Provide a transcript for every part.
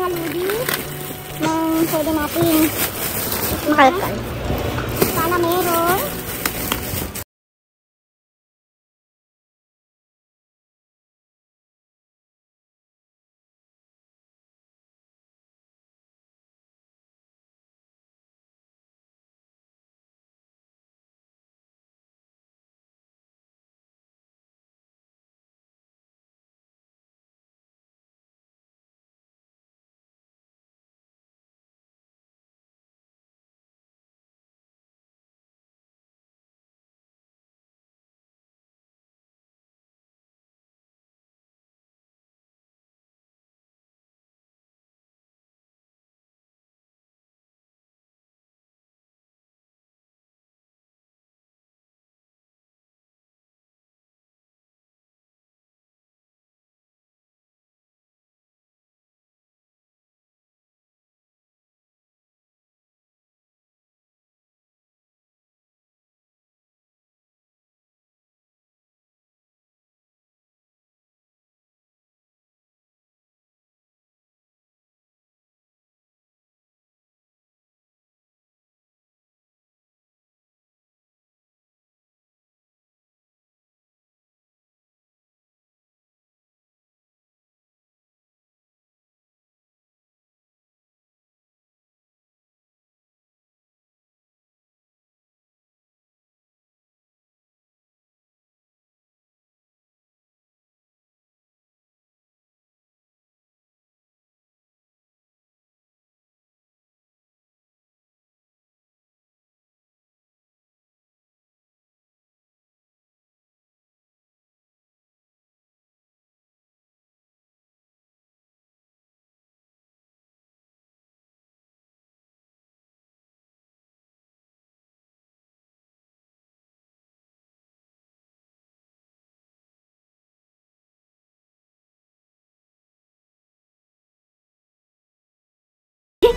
mga ludi ng pwede natin makalkal. Sana meron.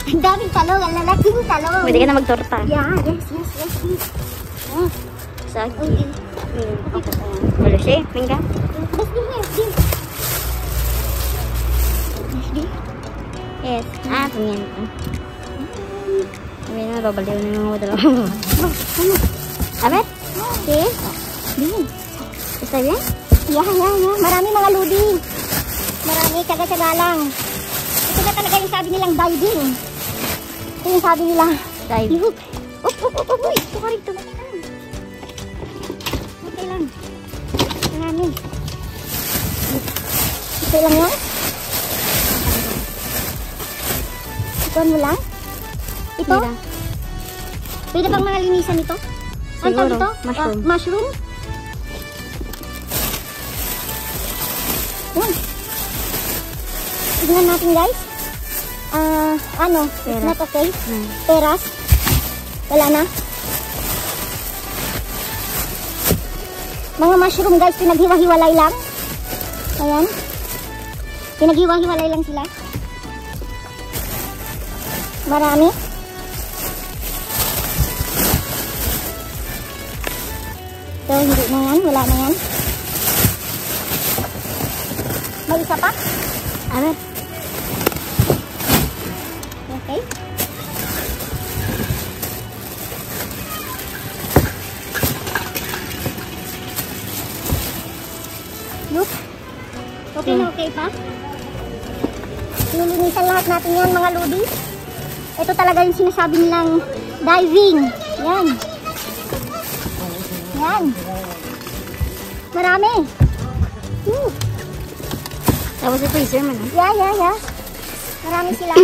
Ang daming talong, ang lalaking talong. Pwede ka na magtorta. Yeah, yes. Oh. Sagi. Wala siya, mingga. Yes. Tingin ko. Sabi na, babaliw na yung mga dalawa. Sabi? Okay. Din. Gusto yan? Yeah. Marami mga ludi. Marami, tsaga-tsaga lang. Ito na talaga yung sabi nilang diving. Ito yung sabi nila. Dive. Uy, ito ka rito. Okay lang. Marami. Okay lang yan? Ituan mo lang? Ito? Pwede pang mga linisan ito? Ang tawag ito? Mushroom. Mushroom? Yan. Tignan natin guys. It's not okay. Peras. Wala na. Mga mushroom guys, pinaghiwa-hiwalay lang. Ayan. Pinaghiwa-hiwalay lang sila. Marami. So, hindi na yan. Wala na yan. May isa pa? Ano? Okay. Look. Okay na okay pa? Nilinisan lahat natin yan mga ludi. Ito talaga yung sinasabi nilang diving. Yan. Yan. Marami. Tapos ito freezer man. Yeah. Marami sila.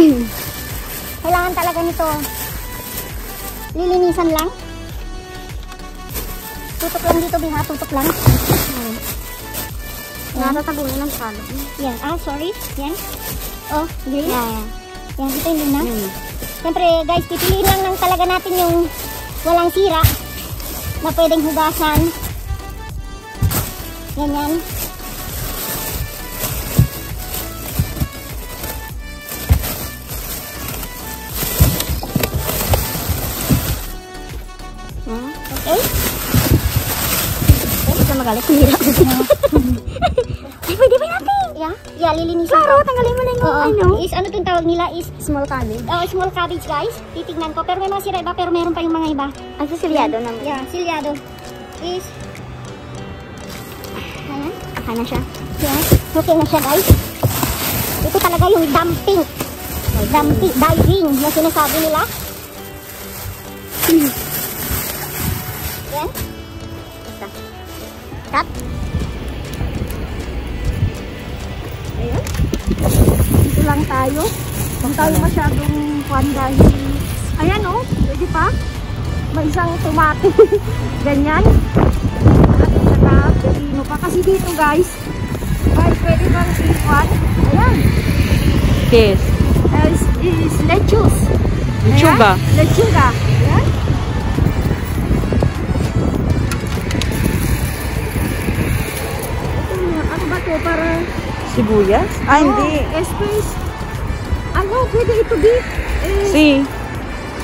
Kailangan talaga nito. Lilinisan lang. Tutok lang dito, Biha. Tutok lang. Natatabunan ng salo. Yan. Sorry. Yan. Oh, green. Yeah. Yan, ito yung na. Siyempre, guys, pipiliin lang lang talaga natin yung walang sira na pwedeng hugasan. Ganyan. Okay? Magalit, kumira ko. Pwede ba natin? Yeah, lilinisin Klaro, ko. tanggalin mo na yung Oo. ano. Is ano itong tawag nila is Small cabbage. small cabbage guys. Titignan ko. Pero may mga sira iba, pero meron pa yung mga iba. Ang sisilyado naman. Yeah, silyado. Is ayan. Okay na siya. Yes. Okay na siya guys. Ito talaga yung dumping. Dumping, diving na sinasabi nila. Yan. Cut. Ayan. Dito lang tayo. Huwag tayo masyadong kuhan dahil ayan o, pwede pa. May isang tomate. Ganyan. At saka pepino pa. Kasi dito guys, pwede bang kuhan. Ayan. Yes. Is lettuce. Lechuga. Ayan. Lechuga. Ayan. Ano ba to? Para Sibuyas? Ah, hindi. space. Ano? Pwede ito di? Si.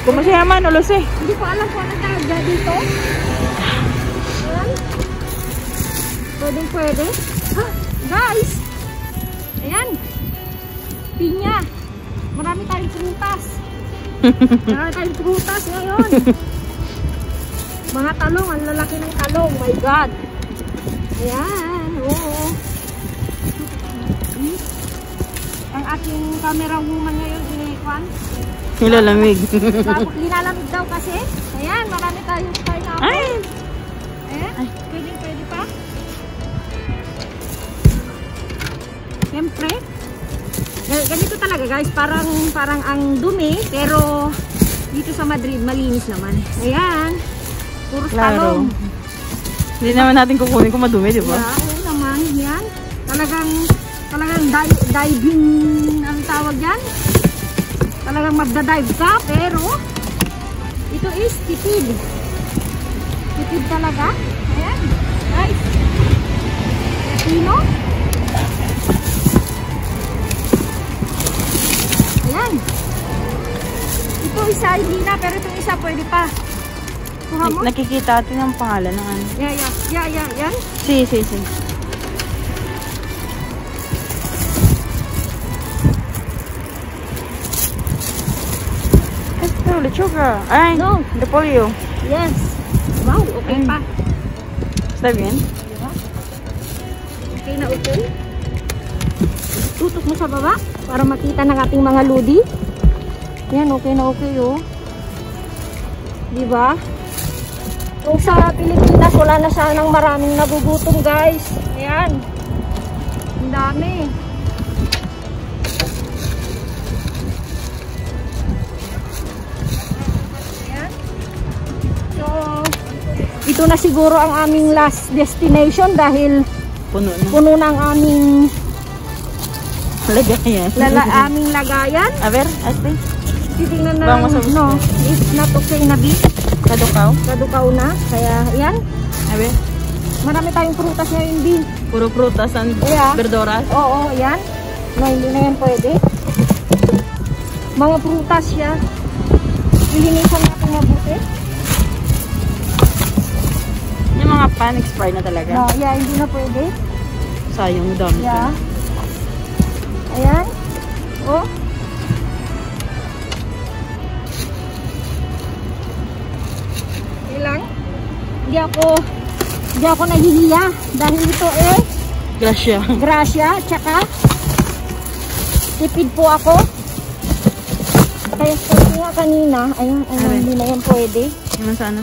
¿Cómo se llama? No lo sé. Hindi ko alam kung ano tawag dito. Ayan. Pwede. Ha? Guys! Ayan. Pinya. Marami tayong prutas. Ngayon. Mga talong. Ang lalaki ng talong. My God. Ayan. Oo. Ang aking camera woman ngayon, inikwan. Nilalamig. Linalamig daw kasi. Ayan, marami tayong pineapple. Ay! Eh, pwede pa. Siyempre. Ganito talaga guys, parang ang dumi, pero dito sa Madrid, malinis naman. Ayan. Puro talong. Hindi naman natin kukunin kung madumi, di ba? Yeah, oo naman. Yan. Talagang diving ang tawag yan. Talagang magda-dive ka, pero ito is tipid. Tipid talaga. Ayan. Guys. Pino. Ayan. Ito isa hindi na, pero itong isa pwede pa. Kuha mo? Nakikita natin ang pangalan ng ano. Yeah. Yan. Si. Esto, lechuga. Ay, No. repolyo. Yes. Wow, okay pa. Está bien? Diba? Okay na okay. Tutok mo sa baba para makita ng ating mga ludi. Yan, okay na okay oh. Diba? Kung sa Pilipinas, wala na sanang maraming nagugutom guys. Ayan. Ang dami. Ayan. So, ito na siguro ang aming last destination dahil puno na ang aming lagayan. aming lagayan. A ver, este. Titingnan na Vamos a no, it's not okay na bi. Kadukaw na. Kaya, yan. A ver. Marami tayong prutas ngayon din. Puro prutas and Yeah. verduras. Oo, yan. No, hindi na yan pwede. Mga prutas siya. Ilinisan natin mabuti. Yung mga pan expired na talaga. No, yeah, hindi na pwede. Sayang dami. Yeah. Ayan. Oh. Ilang? Hindi ako nahihiya dahil ito grasya, tsaka tipid po ako. Kaya sabi nga kanina, ayun, hindi na yan pwede. Yung sana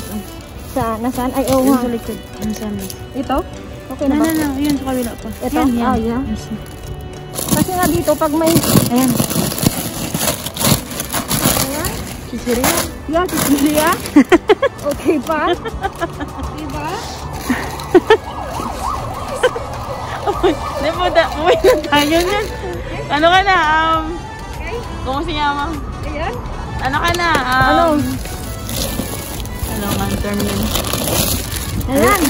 sa. Nasaan? Ay, oo Yung nga. sa likod. Yung sana. Ito? Okay na ba? No. Yun sa kabila pa. Ito? Yan. Ah, yeah. Kasi nga dito, pag may... Ayan. Ayan. Chichiria. Yeah, chichiria. Okay pa? Diba? Umuwi na tayo yan. Ano ka na? Okay. ¿Cómo se llama? Ayan. Ano ka na? Ano nga ang term yun? Ayan.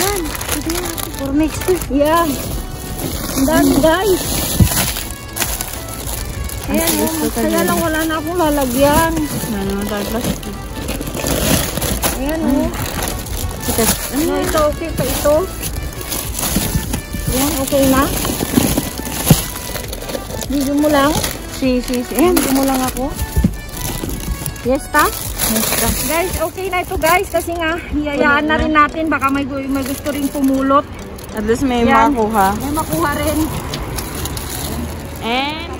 For next week. Yeah. Ang dami guys. Ayan, kaya lang wala na akong lalagyan. Wala naman tayo plastic. Ayan, Sikat. Ano ito? Okay pa ito? Ayan, okay na. Video mo lang. Si. Video mo lang ako. Yes, ta? Basta. Guys, okay na ito guys. Kasi nga, hiyayaan na rin natin. Baka may gusto rin pumulot. At least may Yan. makuha. May makuha rin. And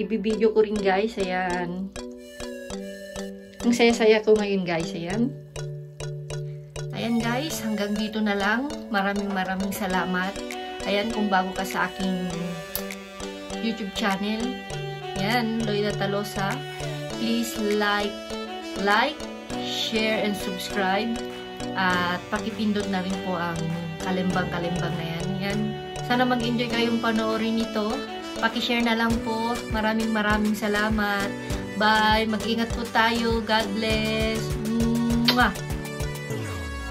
ibibideo ko rin guys. Ayan. Ang saya-saya ko ngayon guys. Ayan. Ayan guys, hanggang dito na lang. Maraming salamat. Ayan, kung bago ka sa aking YouTube channel. Ayan, Loida Talosa. Please like, share, and subscribe. At pakipindot na rin po ang kalimbang na yan. Ayan. Sana mag-enjoy kayong panoorin ito. Paki-share na lang po. Maraming salamat. Bye. Mag-ingat po tayo. God bless. Mwah!